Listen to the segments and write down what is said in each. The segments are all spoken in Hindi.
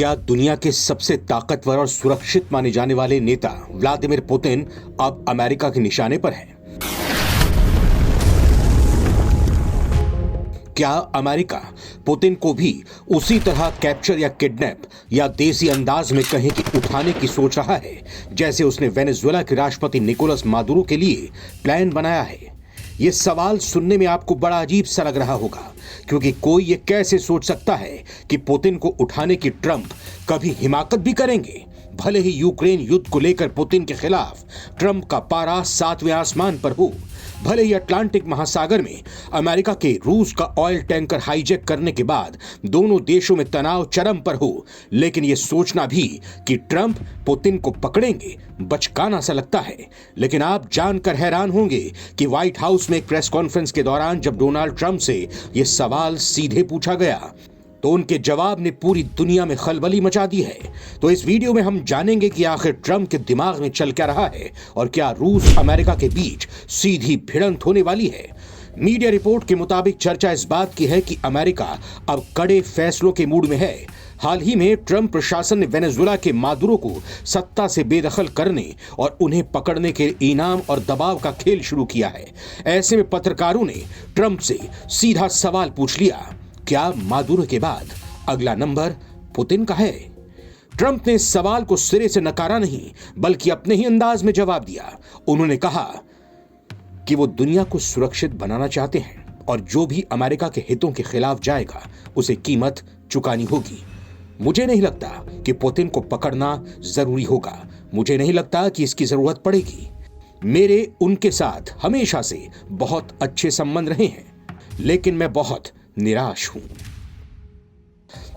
क्या दुनिया के सबसे ताकतवर और सुरक्षित माने जाने वाले नेता व्लादिमीर पुतिन अब अमेरिका के निशाने पर हैं? क्या अमेरिका पुतिन को भी उसी तरह कैप्चर या किडनैप या देसी अंदाज में कहें कि उठाने की सोच रहा है, जैसे उसने वेनेजुएला के राष्ट्रपति निकोलस मादुरो के लिए प्लान बनाया है? ये सवाल सुनने में आपको बड़ा अजीब सा लग रहा होगा, क्योंकि कोई ये कैसे सोच सकता है कि पुतिन को उठाने की ट्रंप कभी हिमाकत भी करेंगे? भले ही यूक्रेन युद्ध को लेकर पुतिन के खिलाफ ट्रंप का पारा 7वें आसमान पर हो, भले ही अटलांटिक महासागर में अमेरिका के रूस का ऑयल टैंकर हाईजैक करने के बाद दोनों देशों में तनाव चरम पर हो, लेकिन यह सोचना भी कि ट्रंप पुतिन को पकड़ेंगे बचकाना सा लगता है। लेकिन आप जानकर हैरान होंगे कि व्हाइट हाउस में एक प्रेस कॉन्फ्रेंस के दौरान जब डोनाल्ड ट्रंप से यह सवाल सीधे पूछा गया तो उनके जवाब ने पूरी दुनिया में खलबली मचा दी है। तो इस वीडियो में हम जानेंगे कि आखिर ट्रंप के दिमाग में चल क्या रहा है और क्या रूस अमेरिका के बीच सीधी भिड़ंत होने वाली है। मीडिया रिपोर्ट के मुताबिक चर्चा इस बात की है कि अमेरिका अब कड़े फैसलों के मूड में है। हाल ही में ट्रंप प्रशासन ने वेनेजुएला के मादुरो को सत्ता से बेदखल करने और उन्हें पकड़ने के इनाम और दबाव का खेल शुरू किया है। ऐसे में पत्रकारों ने ट्रंप से सीधा सवाल पूछ लिया, क्या मादुरो के बाद अगला नंबर पुतिन का है? ट्रंप ने इस सवाल को सिरे से नकारा नहीं, बल्कि अपने ही अंदाज में जवाब दिया। उन्होंने कहा कि वो दुनिया को सुरक्षित बनाना चाहते हैं और जो भी अमेरिका के हितों के खिलाफ जाएगा उसे कीमत चुकानी होगी। मुझे नहीं लगता कि पुतिन को पकड़ना जरूरी होगा। मुझे नहीं लगता कि इसकी जरूरत पड़ेगी। मेरे उनके साथ हमेशा से बहुत अच्छे संबंध रहे हैं, लेकिन मैं बहुत निराश हूं।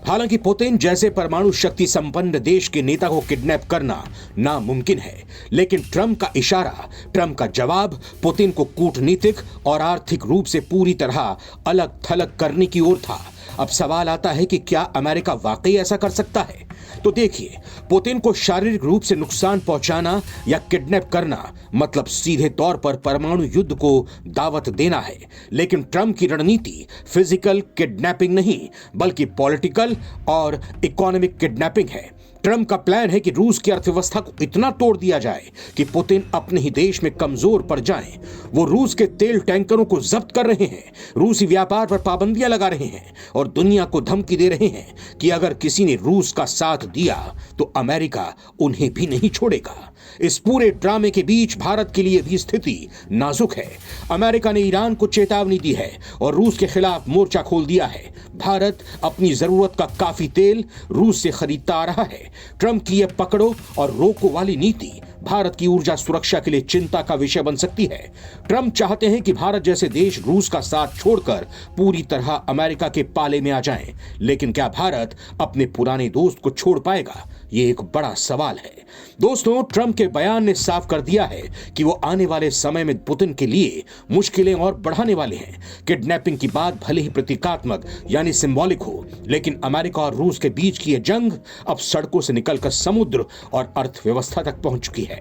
हालांकि पुतिन जैसे परमाणु शक्ति संपन्न देश के नेता को किडनैप करना नामुमकिन है, लेकिन ट्रंप का इशारा, ट्रंप का जवाब पुतिन को कूटनीतिक और आर्थिक रूप से पूरी तरह अलग थलग करने की ओर था। अब सवाल आता है कि क्या अमेरिका वाकई ऐसा कर सकता है? तो देखिए, पुतिन को शारीरिक रूप से नुकसान पहुंचाना या किडनैप करना मतलब सीधे तौर पर परमाणु युद्ध को दावत देना है। लेकिन ट्रंप की रणनीति फिजिकल किडनैपिंग नहीं, बल्कि पॉलिटिकल और इकोनॉमिक किडनैपिंग है। ट्रंप का प्लान है कि रूस की अर्थव्यवस्था को इतना तोड़ दिया जाए कि पुतिन अपने ही देश में कमजोर पड़ जाएं। वो रूस के तेल टैंकरों को जब्त कर रहे हैं, रूसी व्यापार पर पाबंदियां लगा रहे हैं और दुनिया को धमकी दे रहे हैं कि अगर किसी ने रूस का साथ दिया तो अमेरिका उन्हें भी नहीं छोड़ेगा। इस पूरे ड्रामे के बीच भारत के लिए भी स्थिति नाजुक है। अमेरिका ने ईरान को चेतावनी दी है और रूस के खिलाफ मोर्चा खोल दिया है। भारत अपनी जरूरत का काफी तेल रूस से खरीदता आ रहा है। ट्रंप की यह पकड़ो और रोको वाली नीति भारत की ऊर्जा सुरक्षा के लिए चिंता का विषय बन सकती है। ट्रंप चाहते हैं कि भारत जैसे देश रूस का साथ छोड़कर पूरी तरह अमेरिका के पाले में आ जाएं, लेकिन क्या भारत अपने पुराने दोस्त को छोड़ पाएगा? ये एक बड़ा सवाल है। दोस्तों, ट्रंप के बयान ने साफ कर दिया है कि वो आने वाले समय में पुतिन के लिए मुश्किलें और बढ़ाने वाले हैं। किडनैपिंग की बात भले ही प्रतीकात्मक यानी सिंबॉलिक हो, लेकिन अमेरिका और रूस के बीच की यह जंग अब सड़कों से निकलकर समुद्र और अर्थव्यवस्था तक पहुंच चुकी है।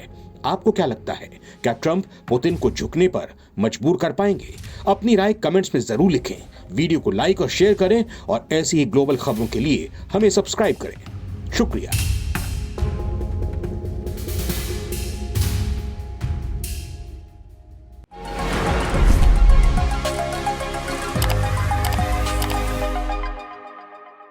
आपको क्या लगता है? क्या ट्रंप पुतिन को झुकने पर मजबूर कर पाएंगे? अपनी राय कमेंट्स में जरूर लिखें। वीडियो को लाइक और शेयर करें और ऐसी ही ग्लोबल खबरों के लिए हमें सब्सक्राइब करें। शुक्रिया।